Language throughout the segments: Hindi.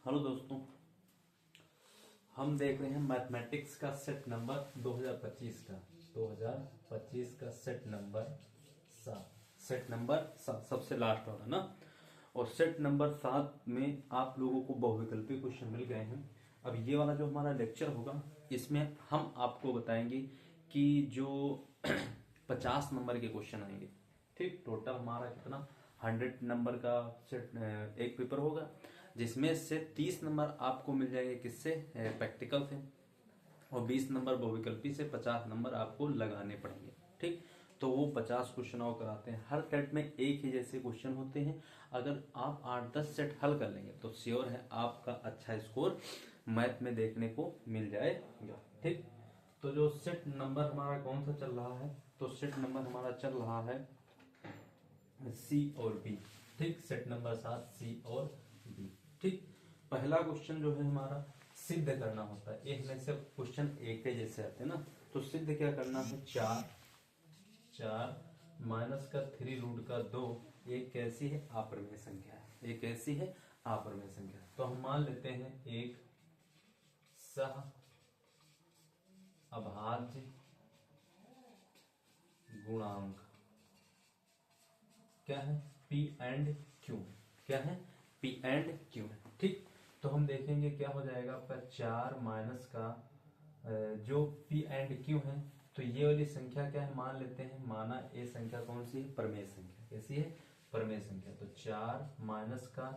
हेलो दोस्तों, हम देख रहे हैं मैथमेटिक्स का सेट नंबर 2025 का सेट नंबर 7 सबसे लास्ट वाला ना। और सेट नंबर 7 में आप लोगों को बहुविकल्पी क्वेश्चन मिल गए हैं। अब ये वाला जो हमारा लेक्चर होगा इसमें हम आपको बताएंगे कि जो 50 नंबर के क्वेश्चन आएंगे, ठीक, टोटल हमारा कितना 100 नंबर का सेट एक पेपर होगा, जिसमें से 30 नंबर आपको मिल जाएंगे किससे, प्रैक्टिकल से, और 20 नंबर बहुविकल्पी से 50 नंबर आपको लगाने पड़ेंगे। ठीक, तो वो 50 क्वेश्चन और कराते हैं। हर सेट में एक ही जैसे क्वेश्चन होते हैं। अगर आप 8-10 सेट हल कर लेंगे तो श्योर है आपका अच्छा स्कोर मैथ में देखने को मिल जाएगा। ठीक, तो जो सेट नंबर हमारा कौन सा चल रहा है, तो सेट नंबर हमारा चल रहा है सी और बी। ठीक, सेट नंबर 7 सी और बी। ठीक, पहला क्वेश्चन जो है हमारा सिद्ध करना होता है। एक में से क्वेश्चन एक ही जैसे आते हैं ना, तो सिद्ध क्या करना है, 4 माइनस का 3 रूट का 2 एक कैसी है, अपरिमेय संख्या है। एक कैसी है, अपरिमेय संख्या। तो हम मान लेते हैं एक सह अभाज्य गुणांक क्या है, पी एंड क्यू। क्या है, पी एंड क्यू है। ठीक, तो हम देखेंगे क्या हो जाएगा आपका 4 माइनस का जो पी एंड क्यू है, तो ये वाली संख्या क्या है, मान लेते हैं, माना ये संख्या कौन सी है, परमेय संख्या। कैसी है, परमेय संख्या। तो 4 माइनस का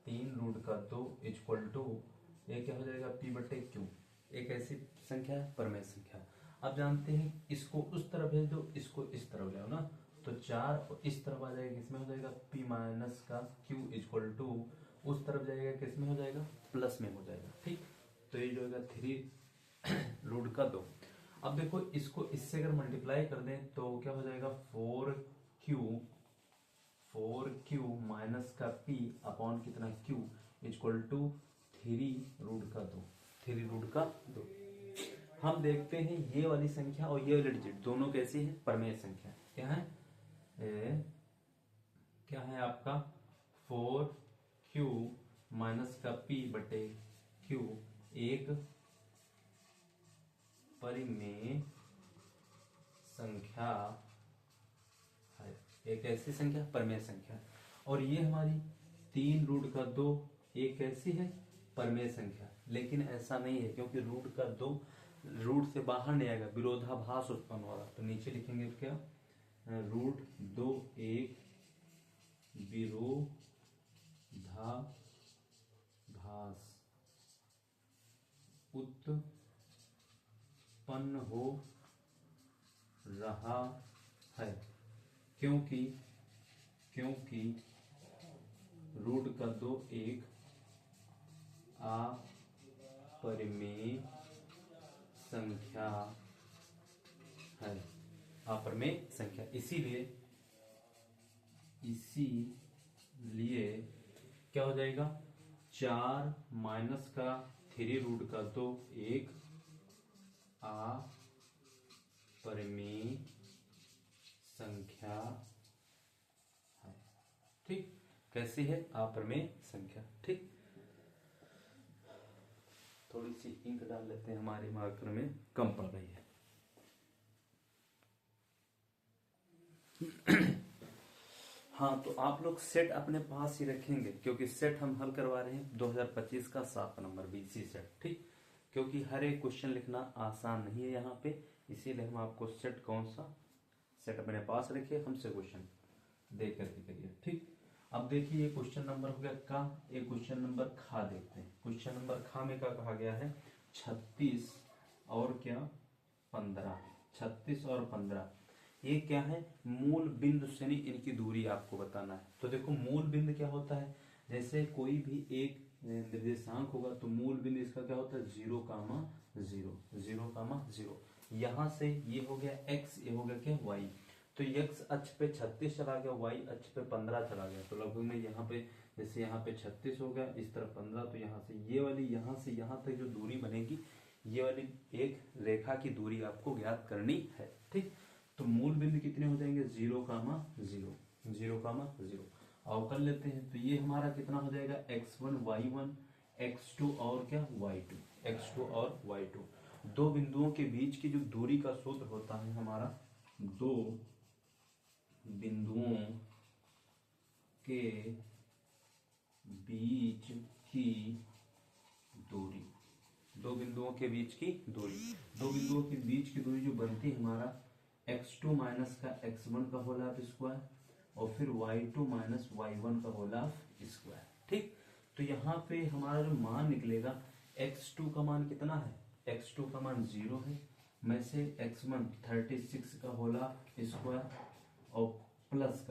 3 रूट का 2 इक्वल टू ये क्या हो जाएगा, पी बटे क्यू। एक ऐसी संख्या है, परमेय संख्या। अब जानते हैं इसको उस तरफ भेज दो, इसको इस तरफ ले आओ ना, तो 4 इस तरफ आ जाएगा, किसमें हो जाएगा, p माइनस का q इक्वल टू उस तरफ जाएगा, किसमें हो जाएगा, प्लस में हो जाएगा। ठीक, तो ये जो है 3 रूट का 2। अब देखो इसको इससे अगर मल्टीप्लाई कर दें तो क्या हो जाएगा, 4q माइनस का p अपॉन कितना q इक्वल टू 3 रूट का 2। 3 रूट का 2। हम देखते हैं ये वाली संख्या और ये वाली डिजिट दोनों कैसी है, परमेय संख्या। क्या है, क्या है आपका 4q माइनस का p बटे q एक परिमेय संख्या है। एक ऐसी संख्या, परमेय संख्या। और ये हमारी 3 रूट का 2 एक ऐसी है, परमेय संख्या। लेकिन ऐसा नहीं है, क्योंकि रूट का 2 रूट से बाहर नहीं आएगा, विरोधाभास उत्पन्न हो रहा। तो नीचे लिखेंगे क्या, रूट 2 एक विरोधाभास उत्पन्न हो रहा है, क्योंकि रूट का 2 एक अपरिमेय संख्या है। अपरिमेय संख्या, इसीलिए क्या हो जाएगा, 4 माइनस का 3 रूट का 2 एक अपरिमेय संख्या है। ठीक, कैसी है, अपरिमेय संख्या। ठीक, थोड़ी सी इंक डाल लेते हैं, हमारे मार्कर में कम पड़ रही है। हाँ, तो आप लोग सेट अपने पास ही रखेंगे, क्योंकि सेट हम हल करवा रहे हैं 2025 का 7 नंबर बीसी सेट। ठीक, क्योंकि हर एक क्वेश्चन लिखना आसान नहीं है यहाँ पे, इसीलिए हम आपको सेट कौन सा सेट अपने पास रखिए, हमसे क्वेश्चन दे करके करिए। ठीक, अब देखिए ये क्वेश्चन नंबर हो गया का, एक क्वेश्चन नंबर खा देखते हैं। क्वेश्चन नंबर खा में क्या कहा गया है, 36 और क्या 15। 36 और 15 ये क्या है, मूल बिंदु से नहीं, इनकी दूरी आपको बताना है। तो देखो मूल बिंदु क्या होता है, जैसे कोई भी एक निर्देशांक होगा तो मूल बिंदु इसका क्या होता है, 0,0 यहां से ये हो गया x, ये हो गया क्या y। तो x अक्ष पे 36 चला गया, y अक्ष पे 15 चला गया। तो लगभग में यहाँ पे जैसे यहाँ पे 36 हो गया, इस तरफ 15, तो यहाँ से ये वाली यहाँ से यहाँ तक जो दूरी बनेगी, ये वाली एक रेखा की दूरी आपको ज्ञात करनी है। ठीक, तो मूल बिंदु कितने हो जाएंगे, 0,0 अवकल लेते हैं, तो ये हमारा कितना हो जाएगा, x1 y1 x2 और क्या y2, x2 और y2। दो बिंदुओं के बीच की जो दूरी का सूत्र होता है हमारा, दो बिंदुओं के बीच की दूरी, दो बिंदुओं के बीच की दूरी, दो बिंदुओं के बीच की दूरी जो बनती है हमारा x2 माइनस का x1 का होल हाफ स्क्वायर और फिर y2 माइनस y1 का होल हाफ स्क्वायर। ठीक, तो यहाँ पे हमारा जो मान निकलेगा x2 का मान कितना है, x2 का मान 0 है, में से x1 36 का होल हाफ स्क्वायर और प्लस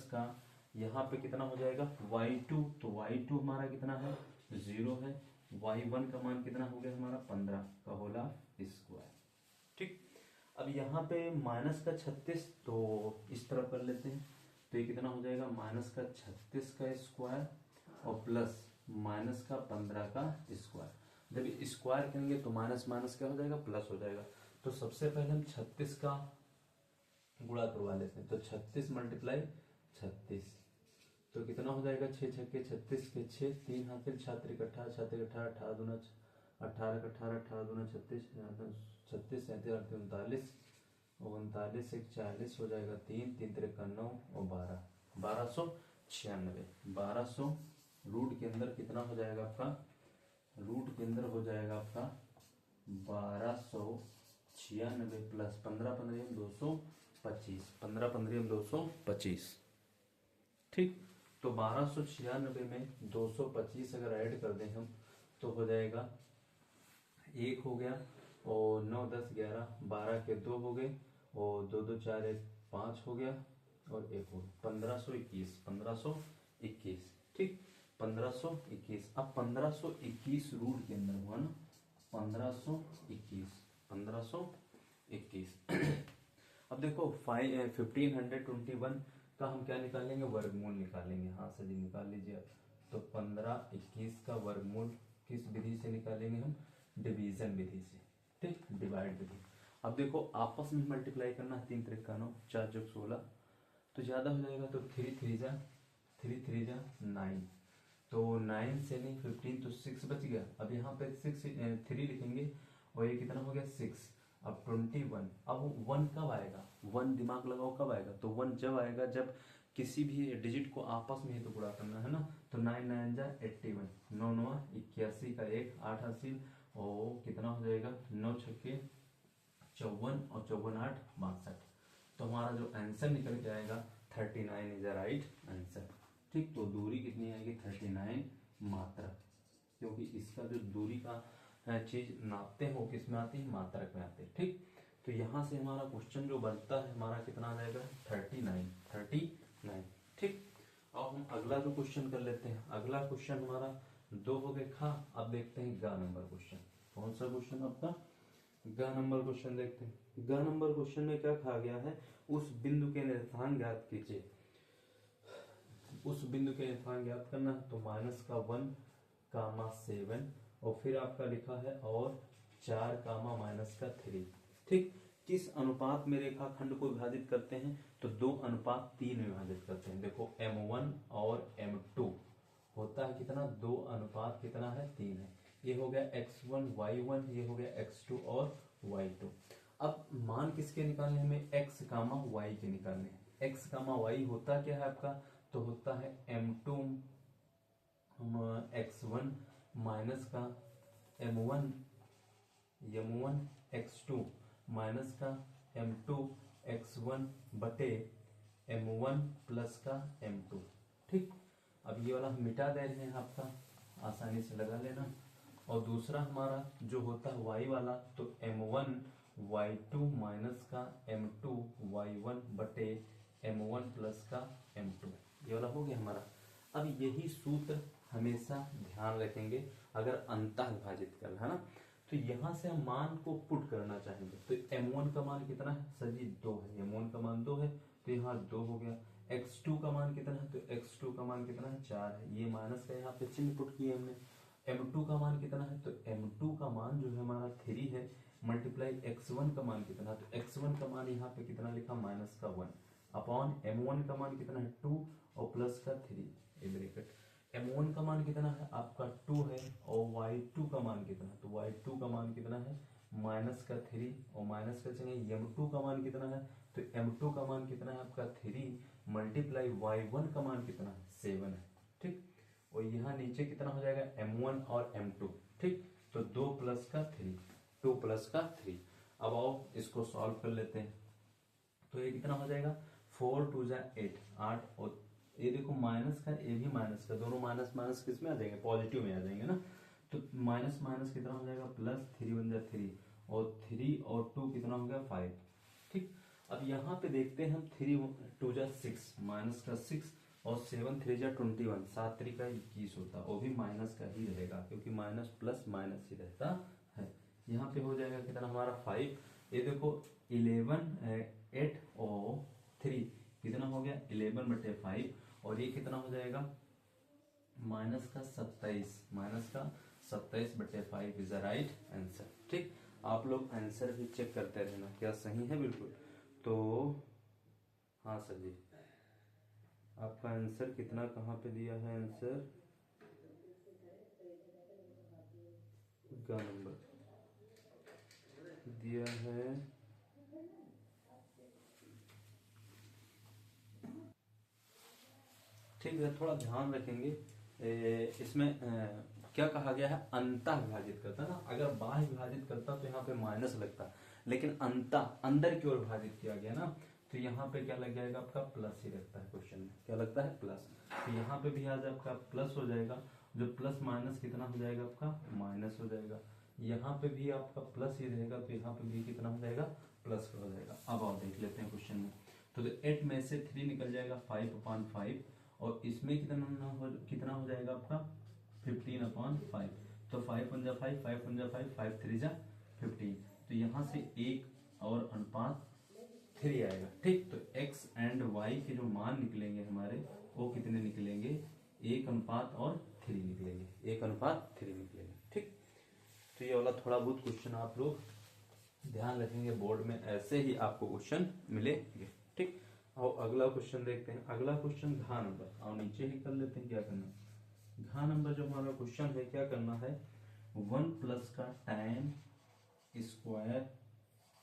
का यहाँ पे कितना हो जाएगा y2, तो y2 हमारा कितना है 0 है, y1 का मान कितना हो गया हमारा 15 का होल हाफ स्क्वायर। ठीक, अब यहाँ पे माइनस का 36 तो इस तरफ कर लेते हैं, तो ये कितना हो जाएगा माइनस का 36 का स्क्वायर और प्लस माइनस का 15 का स्क्वायर। जब स्क्वायर करेंगे तो माइनस माइनस क्या हो जाएगा प्लस हो जाएगा। तो सबसे पहले हम 36 का गुणा करवा लेते हैं, तो 36 मल्टीप्लाई 36 तो कितना हो जाएगा 6 छक्के 36 के 6, 3 हाथ छात्र इकट्ठा 18 दूना 18 का 18 18 दूना 36 36 37 39 39 एक 40 हो जाएगा 3 3 3 का 9 और 12 1296 रूट के अंदर कितना हो जाएगा आपका, रूट के अंदर हो जाएगा आपका 1296 प्लस 15 15 225 15 15 225। ठीक, तो 1296 में 225 अगर ऐड कर दें हम तो हो जाएगा 1 हो गया और 9 10 11 12 के 2 हो गए और 2 2 4 1 5 हो गया और 1 हो गया 1521 1521। ठीक, 1521। अब 1521 रूट के अंदर हुआ ना 1521 अब देखो 1521 का हम क्या निकालेंगे वर्गमूल निकालेंगे। हाँ सर जी निकाल लीजिए आप। तो 1521 का वर्गमूल किस विधि से निकालेंगे हम, डिवीजन विधि से। ठीक, डिवाइड विधि। अब देखो आपस में मल्टीप्लाई करना है 3 3 का 9 4 जोग 16 तो ज्यादा हो जाएगा तो 3 3 जा 9 तो 9 से नहीं 15 तो 6 बच गया। अब यहाँ पे 3 लिखेंगे और ये कितना हो गया 6। अब 21। अब 1 कब आएगा, 1 दिमाग लगाओ कब आएगा, तो 1 जब आएगा जब किसी भी डिजिट को आपस में ही तो गुणा करना है ना। तो 9 9 जा 81 9 9 81 का 1 8 80 और कितना हो जाएगा 9 छक्के 54 और 54 8 62। तो हमारा जो आंसर निकल के आएगा 39 इज द राइट आंसर। ठीक, तो दूरी कितनी आएगी 39 मात्रक, क्योंकि इसका जो दूरी का चीज नापते हैं वो किस में आती है, मात्रक में आती है। ठीक, तो यहाँ से हमारा क्वेश्चन जो बनता है हमारा कितना आ जाएगा 39। ठीक, अब हम अगला जो क्वेश्चन कर लेते हैं। अगला क्वेश्चन हमारा 2 हो गए खा। अब देखते हैं ग नंबर क्वेश्चन। कौन सा क्वेश्चन आपका, ग नंबर क्वेश्चन देखते हैं। ग नंबर क्वेश्चन में क्या कहा गया है, उस बिंदु के निर्धारक ज्ञात कीजिए। उस बिंदु के निर्धारक ज्ञात करना है तो -1, 7 और फिर आपका लिखा है और 4, -3। ठीक, किस अनुपात में रेखाखंड को विभाजित करते हैं, तो 2:3 में विभाजित करते हैं। देखो M1 और M2 होता है कितना, 2 कितना है 3 है। ये हो गया x1 y1, ये हो गया x2 और y2। अब मान किसके निकालने, हमें x, y के निकालने हैं। x, y होता क्या है आपका, तो होता है M2 x1 माइनस का M1 x2 माइनस का M2 x1 बटे M1 प्लस का M2। ठीक, अब ये वाला हम मिटा दे रहे हैं, आपका आसानी से लगा लेना। और दूसरा हमारा जो होता है y वाला, तो M1 y2 माइनस का M2 y1 बटे M1 प्लस का M2, ये वाला हो गया हमारा। अब यही सूत्र हमेशा ध्यान रखेंगे अगर अंतः विभाजित कर, है ना। तो यहाँ से हम मान को पुट करना चाहेंगे। तो M1 का मान कितना है सर जी 2 है, M1 का मान 2 है तो यहाँ 2 हो गया। x2 का मान कितना है, तो x2 का मान कितना है 4 है, ये माइनस का यहाँ पे चिन्ह पुट किए हमने। M2 का मान कितना है, तो M2 का मान जो है हमारा 3 है, मल्टीप्लाई x1 का मान कितना है, तो x1 का मान यहाँ पे कितना लिखा -1 अपॉन M1 का मान कितना है 2 और प्लस का 3 ब्रैकेट। m1 का मान कितना है आपका 2 है, और y2 का मान कितना है, तो y2 का मान कितना है -3, और माइनस का चाहिए m2 का मान कितना है, तो m2 का मान कितना है आपका 3 मल्टीप्लाई y1 का मान कितना है 7 है। ठीक, और यहाँ नीचे कितना हो जाएगा m1 और m2। ठीक, तो 2 प्लस का 3, 2 प्लस का 3। अब आओ इसको सॉल्व कर लेते हैं। तो ये कितना हो जाएगा 4 2 जा 8, 8, और ये देखो माइनस का, ये भी माइनस का, दोनों माइनस माइनस किस में आ जाएंगे, पॉजिटिव में आ जाएंगे ना। तो माइनस माइनस कितना हो जाएगा प्लस, 3 बन जाए 3, और 3 और 2 कितना हो गया 5। ठीक, अब यहाँ पे देखते हैं हम 3 2 जा 6, माइनस का 6, और 7 3 जा 21, 7 3 का 21 होता है, वो भी माइनस का ही रहेगा क्योंकि माइनस प्लस माइनस ही रहता है। यहाँ पे हो जाएगा कितना हमारा 5, ये देखो 11 8 और 3 कितना हो गया 11/5, और ये कितना हो जाएगा माइनस का 27, माइनस का 27/5 इज द राइट आंसर। ठीक, आप लोग आंसर भी चेक करते रहना क्या सही है बिल्कुल। तो हाँ सर जी, आपका आंसर कितना कहाँ पे दिया है, आंसर का नंबर दिया है ठीक है, थोड़ा ध्यान रखेंगे। इसमें क्या कहा गया है, अंतः विभाजित करता ना, अगर बाह्य विभाजित करता तो यहाँ पे माइनस लगता, लेकिन अंतः अंदर की ओर विभाजित किया गया ना, तो यहाँ पे क्या लग जाएगा आपका प्लस ही लगता है, क्वेश्चन में क्या लगता है प्लस। तो यहाँ पे भी आज आपका प्लस हो जाएगा, जो प्लस माइनस कितना हो जाएगा आपका माइनस हो जाएगा, यहाँ पे भी आपका प्लस ही रहेगा, तो यहाँ पे भी कितना हो जाएगा प्लस हो जाएगा। अब आप देख लेते हैं क्वेश्चन में, तो 8 में से 3 निकल जाएगा 5/5, और इसमें कितना हो जाएगा आपका 15/5, तो 5 1 जा 5, 5 1 जा 5, 5 3 जा 15, तो यहाँ से एक और अनुपात 3 आएगा। ठीक, तो x एंड y के जो मान निकलेंगे हमारे वो कितने निकलेंगे, 1:3 निकलेंगे, 1:3 निकलेंगे। ठीक, तो ये वाला थोड़ा बहुत क्वेश्चन आप लोग ध्यान रखेंगे, बोर्ड में ऐसे ही आपको क्वेश्चन मिलेंगे। ठीक, और अगला क्वेश्चन देखते हैं। अगला क्वेश्चन घा नंबर, और नीचे ही कर लेते हैं क्या करना है। घा नंबर जो हमारा क्वेश्चन है क्या करना है, 1 प्लस का tan square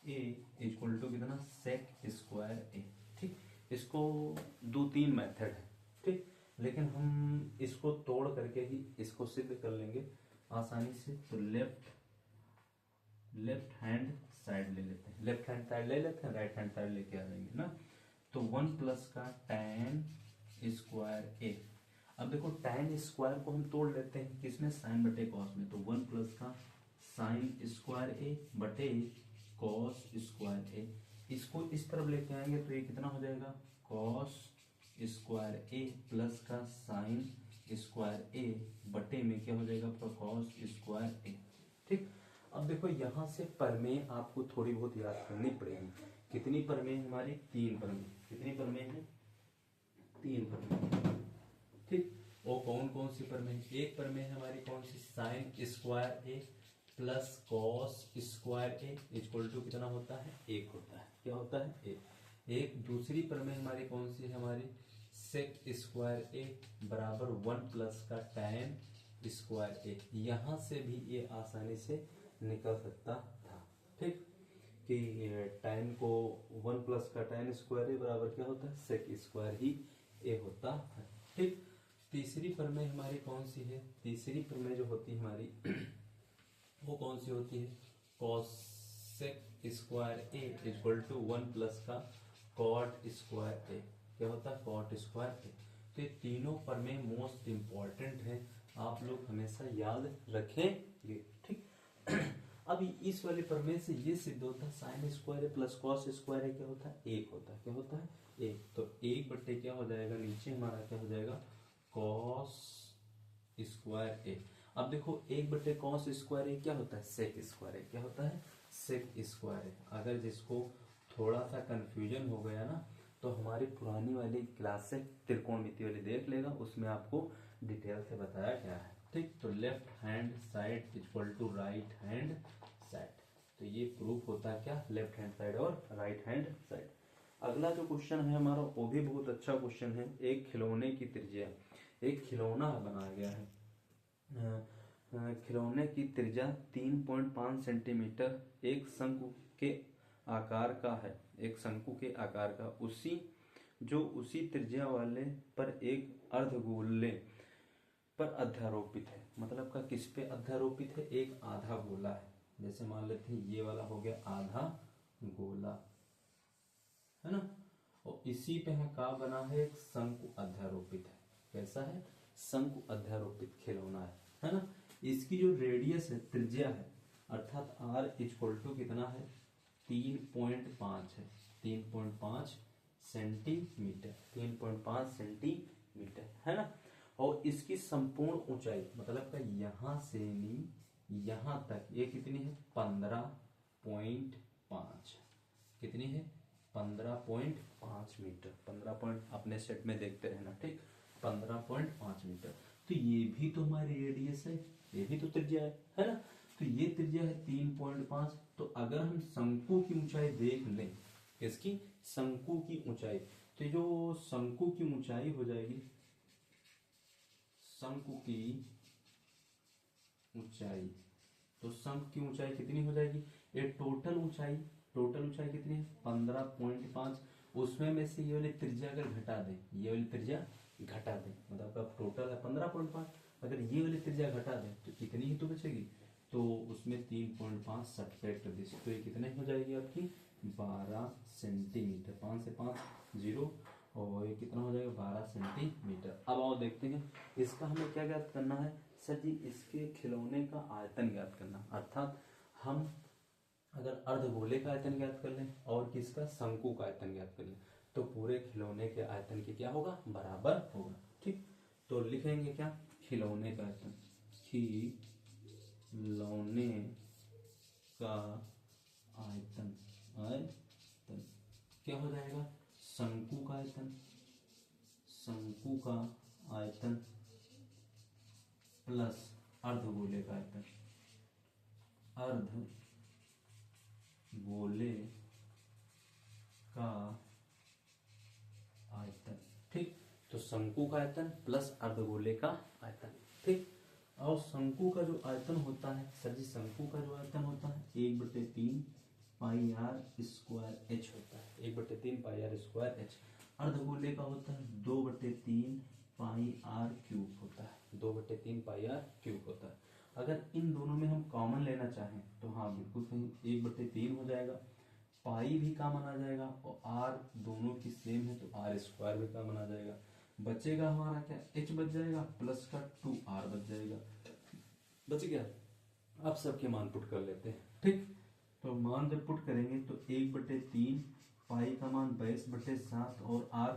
A equal to कितना सेक स्क्वायर ए। ठीक, इसको 2-3 मेथड है। ठीक, लेकिन हम इसको तोड़ करके ही इसको सिद्ध कर लेंगे आसानी से। तो लेफ्ट हैंड साइड ले लेते हैं, लेफ्ट हैंड साइड ले लेते हैं, राइट हैंड साइड लेके आ जाएंगे ना। तो 1 प्लस का tan स्क्वायर ए। अब देखो tan स्क्वायर को हम तोड़ लेते हैं किसमें, साइन बटे कॉस में, तो 1 प्लस का साइन स्क्वायर ए बटे कॉस स्क्वायर ए। इसको इस तरफ लेके आएंगे तो ये कितना हो जाएगा कॉस स्क्वायर ए प्लस का साइन स्क्वायर ए बटे में क्या हो जाएगा आपका कॉस स्क्वायर ए। ठीक, अब देखो यहाँ से प्रमेय आपको थोड़ी बहुत याद करनी पड़ेगी। कितनी प्रमेय हमारी, 3 प्रमेय। कितनी प्रमेय है, 3 प्रमेय। ठीक, वो कौन कौन सी प्रमेय, एक प्रमेय हमारी कौन सी, sine square A plus cos square A equal to कितना होता है 1 होता है, क्या होता है 1। एक दूसरी प्रमेय हमारी कौन सी है, हमारी सेक स्क्वायर ए बराबर 1 प्लस का tan स्क्वायर ए। यहां से भी ये आसानी से निकल सकता था। ठीक, कि tan को 1 प्लस का tan स्क्वायर ए बराबर क्या होता है सेक स्क्वायर ही ए होता है। ठीक, तीसरी प्रमेय हमारी कौन सी है, तीसरी प्रमेय जो होती है हमारी वो कौन सी होती है, cosec square A equal to 1 plus का cot स्क्वायर ए, क्या होता है cot स्क्वायर ए। तो ये तीनों प्रमेय मोस्ट इंपॉर्टेंट है, आप लोग हमेशा याद रखेंगे। ठीक, अब इस वाले प्रमेय से ये सिद्ध होता है sign square A plus cos square A क्या होता है 1 होता है, क्या होता है 1। तो 1 बट्टे क्या हो जाएगा, नीचे हमारा क्या हो जाएगा कॉस स्क्वायर ए। अब देखो 1 बट्टे कॉस स्क्वायर ए क्या होता है सेक स्क्वायर ए, क्या होता है सेक स्क्वायर ए। अगर जिसको थोड़ा सा कंफ्यूजन हो गया ना, तो हमारी पुरानी वाली क्लास से त्रिकोणमिति वाली देख लेगा, उसमें आपको डिटेल से बताया गया है। ठीक, तो left hand side equal to right hand side, तो ये प्रूफ होता है क्या लेफ्ट हैंड साइड और राइट हैंड साइड। अगला जो क्वेश्चन है हमारा वो भी बहुत अच्छा क्वेश्चन है। एक खिलौने की त्रिज्या एक खिलौना बनाया गया है। खिलौने की त्रिज्या 3.5 सेंटीमीटर एक शंकु के आकार का है। एक शंकु के आकार का उसी त्रिज्या वाले पर एक अर्धगोले पर अध्यारोपित है। मतलब का किस पे अध्यारोपित है? एक आधा गोला है। जैसे मान लेते हैं ये वाला हो गया आधा गोला, है ना। और इसी पे है का बना है एक शंकु अध्यारोपित है। कैसा है? शंकु अध्यारोपित खिलौना है ना। इसकी जो रेडियस है, त्रिज्या है, अर्थात आर इक्वल टू कितना है? 3.5 है। 3.5 सेंटीमीटर, 3.5 सेंटीमीटर, है ना। और इसकी संपूर्ण ऊंचाई मतलब का यहां से यहां तक ये कितनी है? 15.5। कितनी है? 15.5 मीटर। 15 पॉइंट अपने सेट में देखते रहना, ठीक। 15.5 मीटर। तो ये भी तो हमारी रेडियस है, ये भी तो त्रिज्या है ना। तो ये त्रिज्या है 3.5। तो अगर हम शंकु की ऊंचाई देख लें, इसकी शंकु की ऊंचाई, तो जो शंकु की ऊंचाई हो जाएगी, शंकु की ऊंचाई, तो शंकु की ऊंचाई कितनी हो जाएगी? ये टोटल ऊंचाई कितनी है? 15.5। उसमें में से ये वाली त्रिज्या अगर घटा दें, ये वाली त्रिज्या घटा दें, मतलब अब टोटल है 15.5, अगर ये वाली त्रिज्या घटा दें तो कितनी ही तो बचेगी? तो उसमें 3.5 सब्ट्रैक्ट कर दीजिए, तो ये कितनी हो जाएगी आपकी? 12 सेंटीमीटर। 5 से 5 0, और ये कितना हो जाएगा? 12 सेंटीमीटर। अब आओ देखते हैं इसका हमें क्या ज्ञात करना है। सर जी इसके खिलौने का आयतन ज्ञात करना, अर्थात हम अगर अर्धगोले का आयतन ज्ञात कर लें और किसका? शंकु का आयतन ज्ञात कर लें, तो पूरे खिलौने के आयतन के क्या होगा? बराबर होगा, ठीक। तो लिखेंगे क्या? खिलौने का आयतन, खिलौने का आयतन, आयतन क्या हो जाएगा? शंकु का आयतन, शंकु का आयतन प्लस अर्धगोले का आयतन, अर्धगोले का आयतन, ठीक। तो शंकु का आयतन प्लस अर्धगोले का आयतन, ठीक। और शंकु का जो आयतन होता है, सर जी शंकु का जो आयतन होता है 1/3 पाई आर स्क्वायर एच होता है। 1/3 पाई आर स्क्वायर एच। अर्धगोले का होता है 2/3 पाई आर क्यूब होता है। 2/3 पाई आर क्यूब होता है। अगर इन दोनों में हम कॉमन लेना चाहें तो हाँ बिल्कुल सही, 1/3 हो जाएगा, पाई भी कॉमन आ जाएगा, और आर दोनों की सेम है तो आर स्क्वायर भी कॉमन आ जाएगा। बचेगा हमारा क्या? एच बच जाएगा प्लस का 2r बच जाएगा, बच गया। अब सबके मान पुट कर लेते हैं, ठीक। तो मान जब पुट करेंगे तो 1/3 पाई का मान 22/7 और r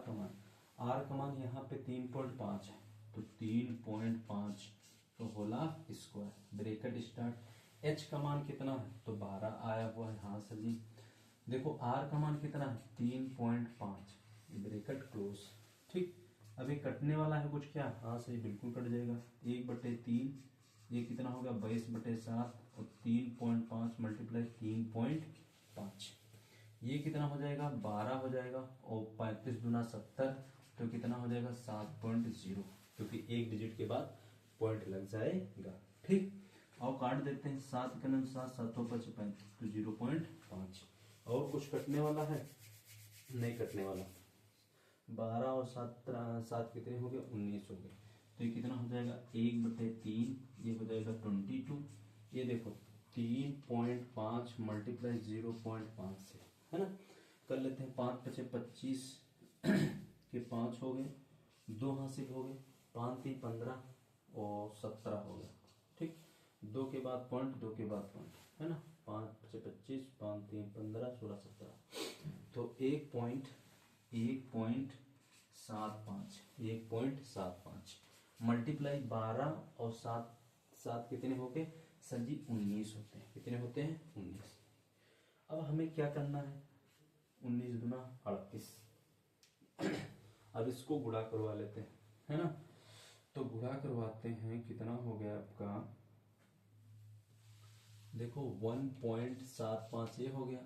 का मान यहाँ पे 3.5 है, तो 3.5 तो होला स्क्वायर, ब्रैकेट स्टार्ट। h का मान कितना है? तो 12 आया हुआ है। हाँ सर जी। देखो r का मान कितना है? 3.5, ब्रैकेट क्लोज, ठीक। अभी कटने वाला है कुछ क्या? हाँ सही, बिल्कुल कट जाएगा। 1/3 ये कितना होगा? 22/7 और 3.5 मल्टीप्लाई 3.5, ये कितना हो जाएगा? 12 हो जाएगा, और 35 दूना 70, तो कितना हो जाएगा? 7.0, क्योंकि एक डिजिट के बाद पॉइंट लग जाएगा, ठीक। और काट देते हैं, 7 के 7 7 5 तो 0.5। और कुछ कटने वाला है? नहीं कटने वाला। 12 और 7 कितने हो गए? 19 हो गए। तो ये कितना हो जाएगा? 1/3, ये हो जाएगा 22। ये देखो 3.5 मल्टीप्लाई 0.5 से, है ना। कर लेते हैं, 5 × 5 = 25 के 5 हो गए, 2 हासिल हो गए, 5 × 3 = 15 और 17 हो गया, ठीक। 2 के बाद पॉइंट, 2 के बाद पॉइंट, है ना। 5 × 5 = 25, 5 × 3 = 15, 16 17, तो 1.75 मल्टीप्लाई 12 और 7 कितने हो गए? सर जी 19 होते हैं। कितने होते हैं? 19। अब हमें क्या करना है? 19 दूना 38। अब इसको गुणा करवा लेते हैं, है ना। तो गुणा करवाते हैं, कितना हो गया आपका? देखो 1.75 ये हो गया,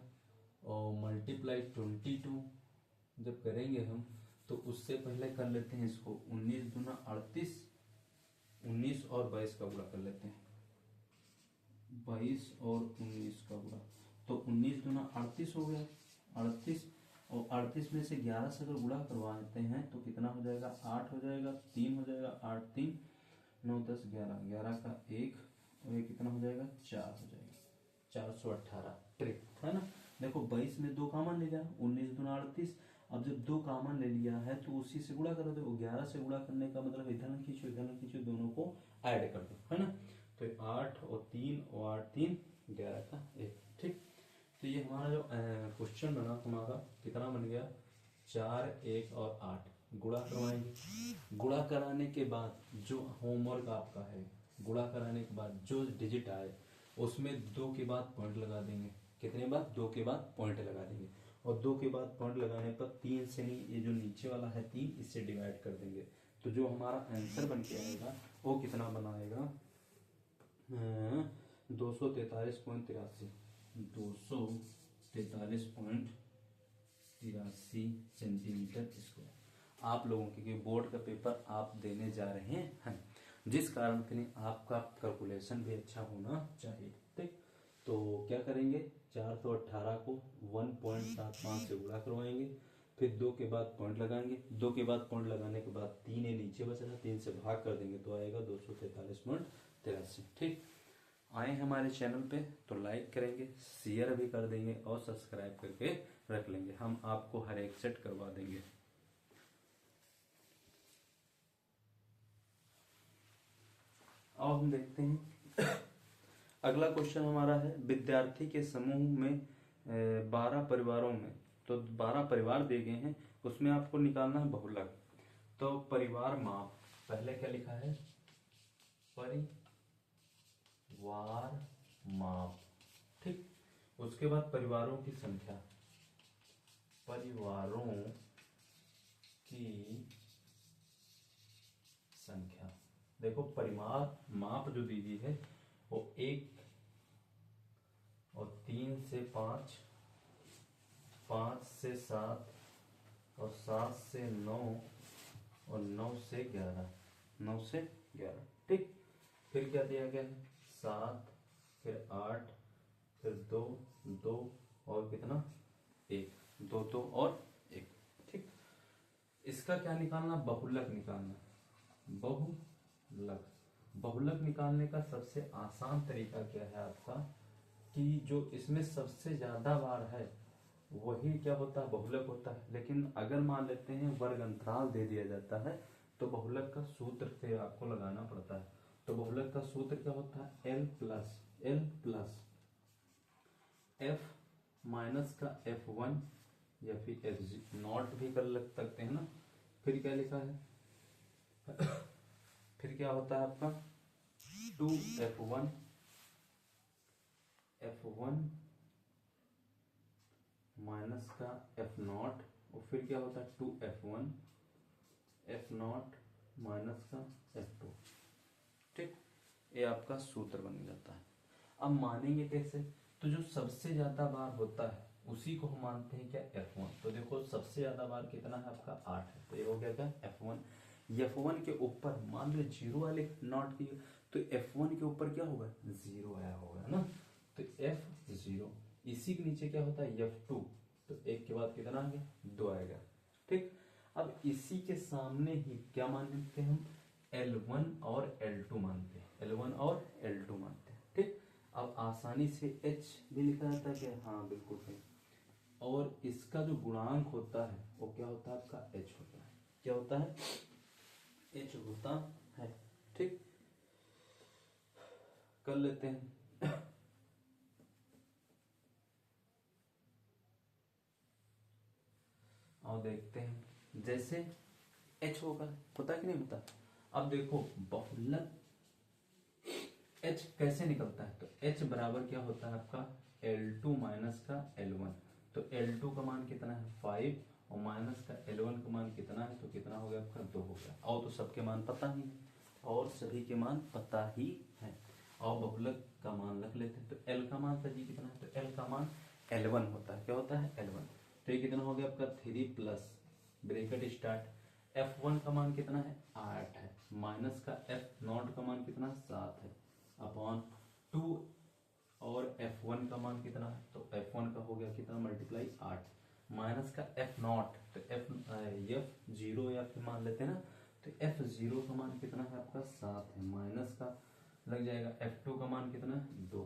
और मल्टीप्लाई 22 जब करेंगे हम तो उससे पहले कर लेते हैं इसको 19 दूना 38, 19 और 22 का गुणा कर लेते हैं, 22 और 19 का गुणा, तो 19 दूना 38 हो गया, 38 और 38 में से 11 से अगर गुणा करवाते हैं तो कितना हो जाएगा, 8 हो जाएगा, 3 हो जाएगा, 8 3 9 10 11, 11 का 1 और ये कितना हो जाएगा, 4 हो जाएगा, 418 ट्रिक है ना। देखो 22 में 2 कॉमन ले लिया, 19 दूना 38, अब जब 2 कॉमन ले लिया है तो उसी से गुणा करो, तो 11 से गुणा करने का मतलब इधर खींचो दोनों को ऐड कर दो, है ना। तो 8 और 3 और 8 3 11 का 1, ठीक। तो ये हमारा जो क्वेश्चन बना हमारा कितना बन गया, 4 1 और 8, गुणा करवाएंगे। गुणा कराने के बाद जो होमवर्क आपका है, गुणा कराने के बाद जो डिजिट आए उसमें 2 के बाद पॉइंट लगा देंगे। कितने बाद, 2 के बाद पॉइंट लगा देंगे, और 2 के बाद पॉइंट लगाने पर 3 से नहीं, ये जो नीचे वाला है 3, इससे डिवाइड कर देंगे। तो जो हमारा आंसर बन के आएगा वो कितना बनाएगा, 243.83, 243.83 सेंटीमीटर स्क्वायर। आप लोगों के बोर्ड का पेपर आप देने जा रहे हैं, जिस कारण के लिए आपका कैलकुलेशन भी अच्छा होना चाहिए, ठीक। तो क्या करेंगे, 418 को 1.75 से गुणा करवाएंगे, फिर 2 के बाद पॉइंट लगाएंगे, 2 के बाद पॉइंट लगाने के बाद 3 ये नीचे बचा था, 3 से भाग कर देंगे तो आएगा 243.83, ठीक। आए हमारे चैनल पे तो लाइक करेंगे, शेयर भी कर देंगे और सब्सक्राइब करके रख लेंगे, हम आपको हर एक सेट करवा देंगे। अब हम देखते हैं अगला क्वेश्चन हमारा है, विद्यार्थी के समूह में 12 परिवारों में, तो 12 परिवार दिए गए हैं, उसमें आपको निकालना है बहुलक। तो परिवार माप, पहले क्या लिखा है, परिवार माप, ठीक। उसके बाद परिवारों की संख्या, परिवारों की संख्या। देखो परिवार माप जो दी गई है वो 1 और 3 से 5, 5 से 7 और 7 से 9 और 9 से 11, 9 से 11, ठीक। फिर क्या दिया गया है, 7, फिर 8, फिर 2 2 और कितना 1, 2 2 और 1, ठीक। इसका क्या निकालना, बहुलक निकालना, बहुलक। बहुलक निकालने का सबसे आसान तरीका क्या है आपका, कि जो इसमें सबसे ज्यादा बार है वही क्या होता है, बहुलक होता है। लेकिन अगर मान लेते हैं वर्ग अंतराल दे दिया जाता है तो बहुलक का सूत्र से आपको लगाना पड़ता है। तो बहुलक का सूत्र क्या होता है, L प्लस F माइनस का F1 या फिर F0 भी कर सकते हैं ना। फिर क्या लिखा है फिर क्या होता है आपका 2F1 माइनस का F0, और फिर क्या होता है 2F1 माइनस का F2, ठीक। ये आपका सूत्र बन जाता है। अब मानेंगे कैसे, तो जो सबसे ज्यादा बार होता है उसी को हम मानते हैं क्या, F1। तो देखो सबसे ज्यादा बार कितना है आपका 8 है, तो ये हो गया क्या F1। F1 के ऊपर मान लो 0 वाले नॉट की, तो F1 के ऊपर क्या होगा, 0 आया होगा ना, तो F0। इसी के नीचे क्या होता है F2, तो 1 के बाद कितना आ गया, 2 आएगा, ठीक। अब इसी के सामने ही क्या मानते हैं हम, L1 और L2 मानते हैं, L1 और L2 मानते हैं, ठीक। अब आसानी से H भी लिखा जाता है क्या, हाँ बिल्कुल है। और इसका जो गुणांक होता है वो क्या होता है आपका H होता है, क्या होता है, H होता है, ठीक। कर लेते हैं और देखते हैं, जैसे H होगा, होता कि नहीं होता। अब देखो बहुलक H कैसे निकलता है, तो H बराबर क्या होता है आपका L2 माइनस का L1। तो L2 का मान कितना है 5, और माइनस का L1 का मान कितना है, तो कितना हो गया आपका 2 हो गया। और तो सबके मान पता ही है, और सभी के मान पता ही है। और बहुलक का मान रख लेते हैं, तो L का मान सर जी कितना है, तो L का मान L1 होता है, क्या होता है L1। तो ये कितना हो गया आपका 3 प्लस ब्रैकेट स्टार्ट, F1 का मान कितना है 8 है, माइनस का F0 का मान कितना 7 है अपॉन 2, और F1 का मान कितना है, तो F1 का हो गया कितना मल्टीप्लाई 8, माइनस का F0, तो F0 या फिर मान लेते हैं ना, तो F0 का मान कितना है आपका 7 है, माइनस का लग जाएगा F2 का मान कितना है 2,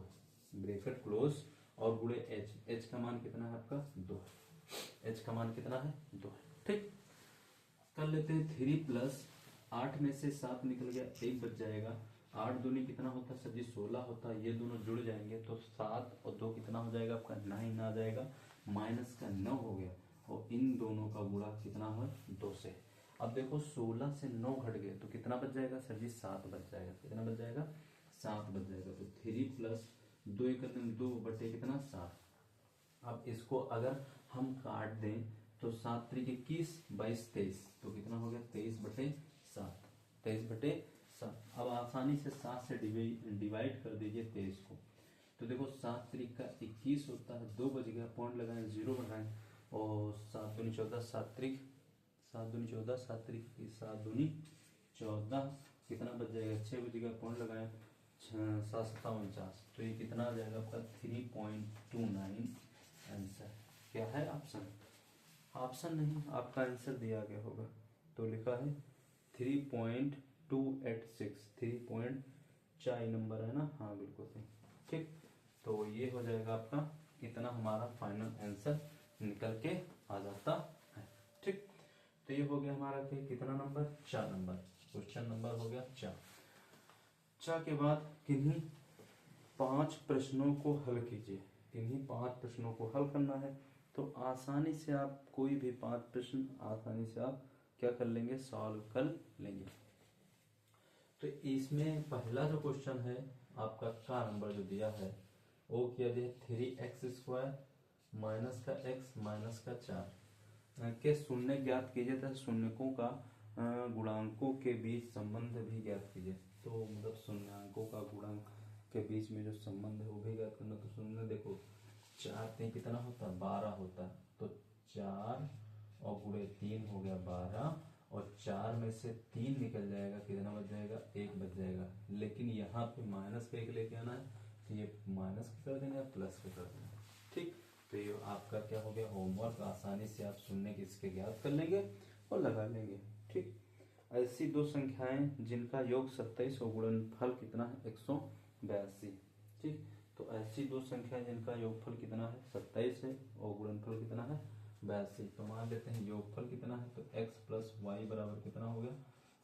ब्रैकेट क्लोज, और गुणे H का मान कितना है आपका 2, H का मान कितना है 2, ठीक। कर लेते हैं 3 प्लस 8 में से 7 निकल गया, 1 बच जाएगा, 8 दूनी कितना होता है सर जी 16 होता है, ये दोनों जुड़ जाएंगे तो 7 और 2 कितना हो जाएगा आपका 9 आ जाएगा, माइनस का 9 हो गया, और इन दोनों का गुणा कितना हो 2 से। अब देखो 16 से 9 घट गए तो कितना बच जाएगा सर जी 7 बच जाएगा, कितना बच जाएगा 7 बच जाएगा, तो 3 प्लस 2 करने में 2 बटे कितना 7। अब इसको अगर हम काट दें तो 7 त्रिक 21, 22 23, तो कितना हो गया 23 बटे 7, 23 बटे 7। अब आसानी से 7 से डिवाइड कर दीजिए 23 को, तो देखो 7 त्रिक का 21 होता है, 2 बज गया, पॉइंट लगाएं, 0 बढ़ाएं, और 7 दूनी 14, 7 त्रिक 7 दूनी 14, 7 त्रिक 7 दूनी 14, कितना बच जाएगा 6 बज गया, पॉइंट लगाएं, 7 7 49, तो ये कितना आ जाएगा आपका 3.29 आंसर। क्या है ऑप्शन, ऑप्शन नहीं, आपका आंसर दिया गया होगा, तो लिखा है 3.286, 3.4 नंबर है ना, हाँ बिल्कुल सही, ठीक। तो ये हो जाएगा आपका, इतना हमारा फाइनल आंसर निकल के आ जाता है, ठीक। तो ये हो गया हमारा कितना नंबर 4 नंबर, क्वेश्चन नंबर हो गया 4। के बाद किन्हीं 5 प्रश्नों को हल कीजिए, किन्हीं 5 प्रश्नों को हल करना है, तो आसानी से आप कोई भी 5 प्रश्न आसानी से आप क्या कर लेंगे, सॉल्व कर लेंगे। तो इसमें पहला जो क्वेश्चन है आपका का नंबर जो दिया है वो क्या दिया, 3x² माइनस का x माइनस का 4 के शून्य ज्ञात कीजिए तथा शून्यकों का गुणांकों के बीच संबंध भी ज्ञात कीजिए। तो मतलब शून्यकों का गुणांक के बीच में जो संबंध है वो भी ज्ञात करना। तो शून्य देखो 4 3 कितना होता है 12 होता है, तो 4 और गुणे 3 हो गया 12, और 4 में से 3 निकल जाएगा, कितना बच जाएगा 1 बच जाएगा, लेकिन यहाँ पे माइनस का 1 लेके आना है, तो ये माइनस का कर देना प्लस का कर देना, ठीक। तो ये आपका क्या हो गया होमवर्क, आसानी से आप शून्य किसके ज्ञात कर लेंगे और लगा लेंगे, ठीक। ऐसी 2 संख्याएं जिनका योग 27 और गुणनफल कितना है 182, ठीक। तो ऐसी 2 संख्याएं जिनका योगफल कितना है 27 है और गुणनफल कितना है 82, तो मान लेते हैं योगफल कितना है, तो x प्लस वाई बराबर कितना हो गया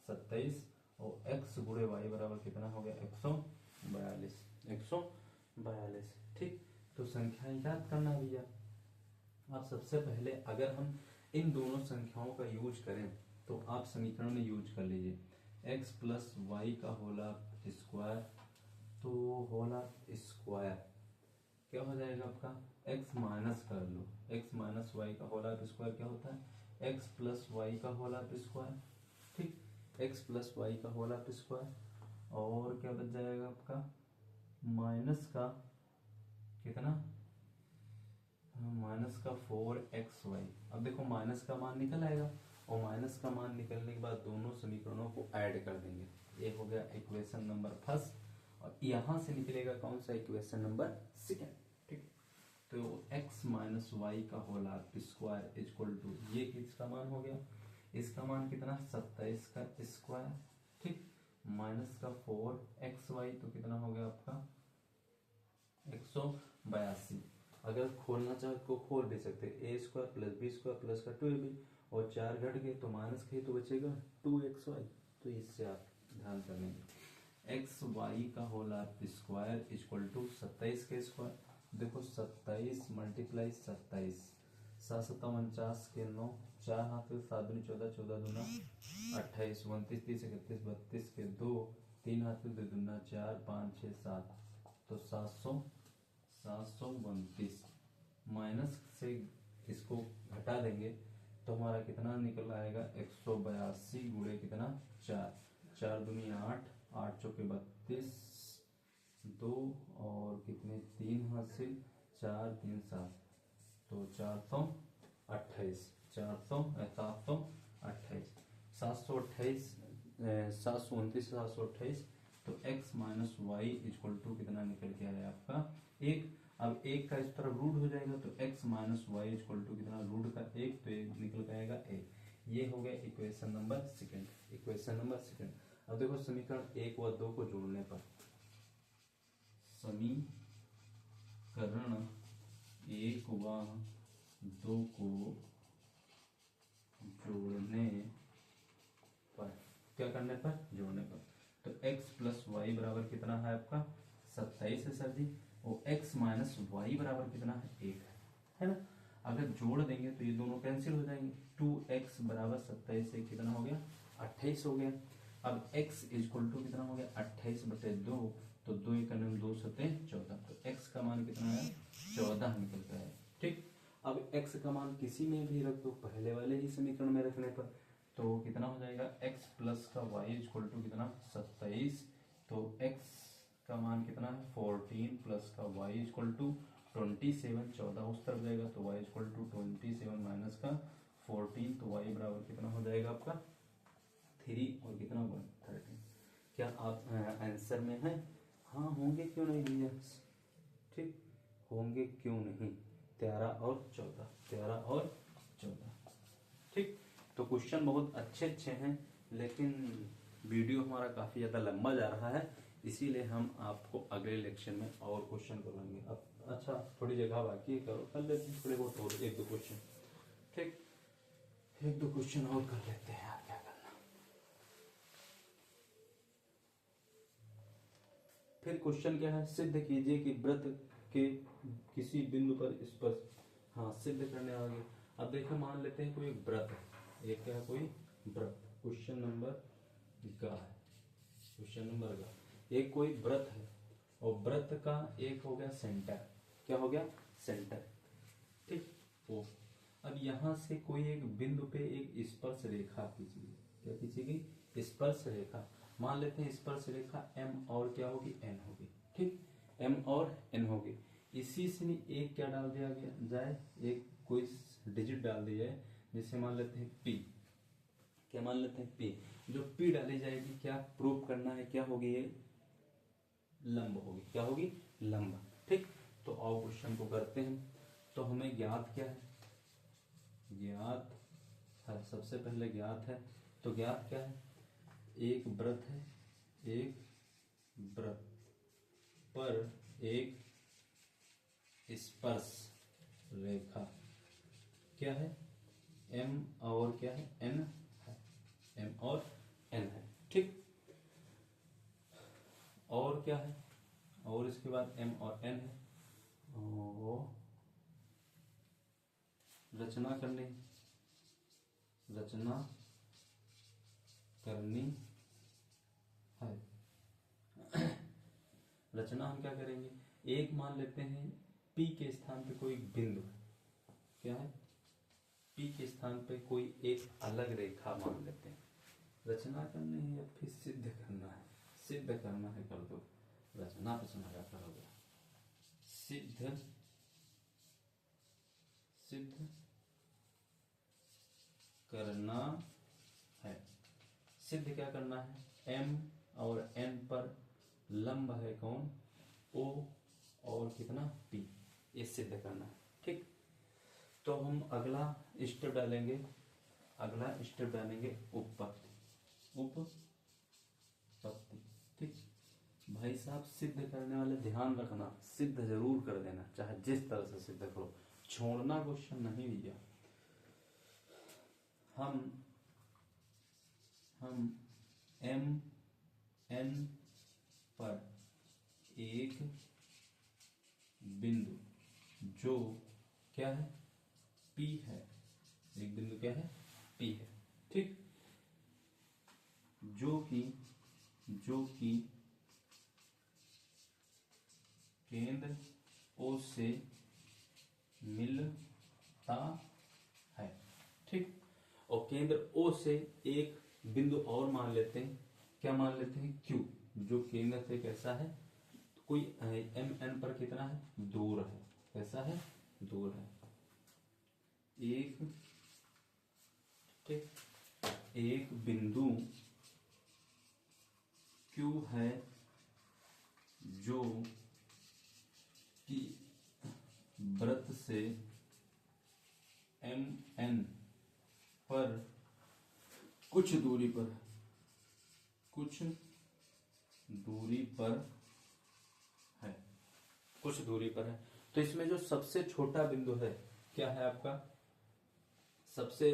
27, और x गुणे वाई बराबर कितना हो गया 142, 142, ठीक। तो संख्याएं याद करना है भैया। आप सबसे पहले अगर हम इन दोनों संख्याओं का यूज करें तो आप समीकरण में यूज कर लीजिए x प्लस वाई का होला स्क्वायर, तो होला स्क्वायर क्या हो जाएगा आपका x माइनस कर लो, x माइनस वाई का होला स्क्वायर क्या होता है x प्लस वाई का होला स्क्वायर, ठीक। x प्लस वाई का होला स्क्वायर, और क्या बच जाएगा आपका माइनस का कितना, माइनस का 4xy। अब देखो माइनस का मान निकल आएगा, और माइनस का मान निकलने के बाद दोनों समीकरणों को ऐड कर देंगे, ये हो गया इक्वेशन नंबर फर्स्ट, और यहां से निकलेगा कौन सा इक्वेशन नंबर सेकंड, ठीक। तो x माइनस वाई का होल स्क्वायर इक्वल टू ये किसका मान हो गया, इसका मान कितना 27 का स्क्वायर, ठीक, माइनस का 4xy, तो कितना हो गया आपका 182। अगर खोलना चाहे तो खोल भी सकते हैं, A square plus B square plus का 2ab, और 4 घट गए तो माइनस के तो बचेगा 2xy, तो इससे आप ध्यान कर लेंगे एक्स वाई का होल स्क्वायर इक्वल टू 27 के स्क्वायर, देखो 27 मल्टीप्लाई 27, 7 7 49 के 9, 4 हाथ में 7 दूनी 14, 14 दूना 28, 29 30 31 32 के 2, 3 हाथ में 2 दूना 4 5 6 7, तो 729, माइनस से इसको घटा देंगे तो हमारा कितना निकल आएगा 182 गुणे कितना 4, 4 दूनी 8, 8 चौके 32, 2 और कितने 3 हासिल 4 3 7, तो 428, 728 729 728 तो x minus y equal to कितना निकल के आया आपका 1। अब 1 का इस तरफ रूट हो जाएगा तो x minus y equal to कितना रूट का 1 तो ये निकल के आएगा 1। ये हो गया इक्वेशन नंबर सेकंड। अब देखो समीकरण 1 व 2 को जोड़ने पर, समीकरण 1 व 2 को जोड़ने पर, क्या करने पर, जोड़ने पर, तो x प्लस वाई बराबर कितना है आपका 27 है सर जी, और x माइनस वाई बराबर कितना है 1 है ना। अगर जोड़ देंगे तो ये दोनों कैंसिल हो जाएंगे, 2x बराबर 27 से कितना हो गया 28 हो गया। अब x इक्वल टू कितना हो गया 28/2, तो 2 एक 2 7 14, तो x का मान कितना है 14 निकल कर आया। ठीक, अब x का मान किसी में भी रख दो, पहले वाले ही समीकरण में रखने पर, तो कितना हो जाएगा x प्लस का y इक्वल टू कितना 27, तो x का मान कितना है 14 प्लस का y इक्वल टू 27, 14 उस तरफ जाएगा तो y इक्वल टू 27 माइनस का 14, तो y बराबर कितना हो जाएगा आपका 3 और कितना 1 13। क्या आप आंसर में हैं? हाँ होंगे, क्यों नहीं भैया, ठीक होंगे क्यों नहीं, 13 और 14। ठीक, तो क्वेश्चन बहुत अच्छे हैं, लेकिन वीडियो हमारा काफी ज्यादा लंबा जा रहा है, इसीलिए हम आपको अगले लेक्चर में और क्वेश्चन करवाएंगे। अब अच्छा थोड़ी जगह बाकी है, करो कर लेते हैं थोड़े बहुत और 1-2 क्वेश्चन। ठीक, 1-2 क्वेश्चन और कर लेते हैं यार, क्या करना। फिर क्वेश्चन क्या है, सिद्ध कीजिए कि वृत्त के किसी बिंदु पर स्पर्श, हाँ सिद्ध करने आगे। अब देखो मान लेते हैं कोई व्रत है, एक क्या है कोई व्रत, क्वेश्चन नंबर का एक कोई व्रत है, और व्रत का एक हो गया सेंटर, क्या हो गया सेंटर। ठीक, ओ अब यहां से कोई एक बिंदु पे एक स्पर्श रेखा खींचिए, क्या खींचेगी स्पर्श रेखा, मान लेते हैं स्पर्श रेखा m और क्या होगी n होगी। ठीक, m और n होगी, इसी से एक क्या डाल दिया गया जाए, एक कोई डिजिट डाल दी जाए, जिसे मान लेते हैं p, क्या मान लेते हैं p, जो p डाली जाएगी क्या प्रूफ करना है, क्या होगी ये लंब होगी, क्या होगी लंब। ठीक, तो आओ क्वेश्चन को करते हैं। तो हमें ज्ञात क्या है, ज्ञात है, सबसे पहले ज्ञात है, तो ज्ञात क्या है, एक व्रत है, एक व्रत पर एक स्पर्श रेखा क्या है m और क्या है n है, m और n है। ठीक, और क्या है, और इसके बाद m और n है, और रचना करनी है। रचना हम क्या करेंगे, एक मान लेते हैं P के स्थान पे कोई बिंदु है, क्या है P के स्थान पे कोई एक अलग रेखा मान लेते हैं। रचना करनी है या फिर सिद्ध करना है, सिद्ध करना है कर दो, रचना क्या करोगे, सिद्ध करना है। सिद्ध क्या करना है, m और n पर लंब है कौन O और कितना P, ये सिद्ध करना है। ठीक, तो हम अगला स्टेप डालेंगे, उपपत्ति। ठीक, भाई साहब सिद्ध करने वाले ध्यान रखना, सिद्ध जरूर कर देना, चाहे जिस तरह से सिद्ध करो, छोड़ना क्वेश्चन नहीं दिया। हम m n पर एक बिंदु जो क्या है P है, एक बिंदु क्या है P है। ठीक, जो कि केंद्र O से मिलता है। ठीक, और केंद्र O से एक बिंदु और मान लेते हैं, क्या मान लेते हैं Q, जो केंद्र से कैसा है, कोई m n पर कितना है दूर है, कैसा है दूर है, एक ठीक, एक बिंदु Q है जो कि वृत्त से MN पर कुछ दूरी पर है, कुछ दूरी पर है, कुछ दूरी पर है। तो इसमें जो सबसे छोटा बिंदु है क्या है आपका, सबसे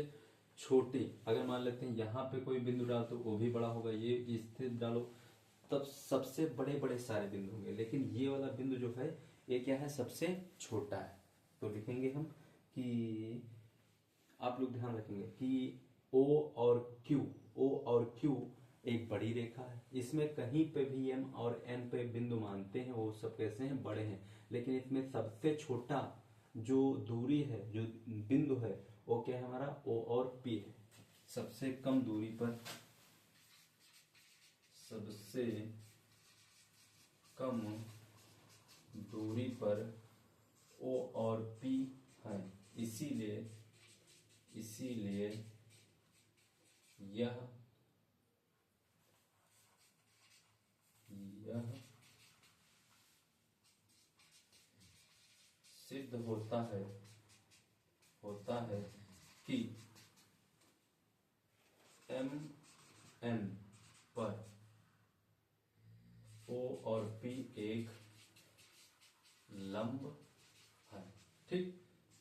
छोटी, अगर मान लेते हैं यहाँ पे कोई बिंदु डाल तो वो भी बड़ा होगा, ये स्थित डालो तब सबसे बड़े बड़े सारे बिंदु होंगे, लेकिन ये वाला बिंदु जो है ये क्या है, सबसे छोटा है। तो लिखेंगे हम कि आप लोग ध्यान रखेंगे कि O और Q एक बड़ी रेखा है, इसमें कहीं पे भी M और N पे बिंदु मानते हैं वो सब कैसे हैं, बड़े हैं, लेकिन इसमें सबसे छोटा जो दूरी है, जो बिंदु है वो क्या है हमारा O और P है। सबसे कम दूरी पर, सबसे कम दूरी पर O और P है, इसीलिए यह सिद्ध होता है कि MN पर O और P एक लंब है। ठीक,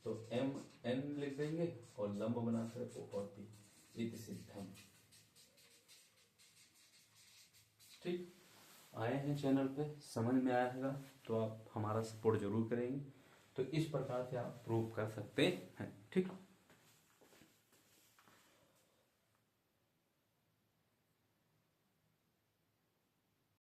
तो MN लिख देंगे और लंब बनाकर O और P, इति सिद्धम। ठीक, आए हैं चैनल पे, समझ में आया होगा तो आप हमारा सपोर्ट जरूर करेंगे। तो इस प्रकार से आप प्रूव कर सकते हैं। ठीक।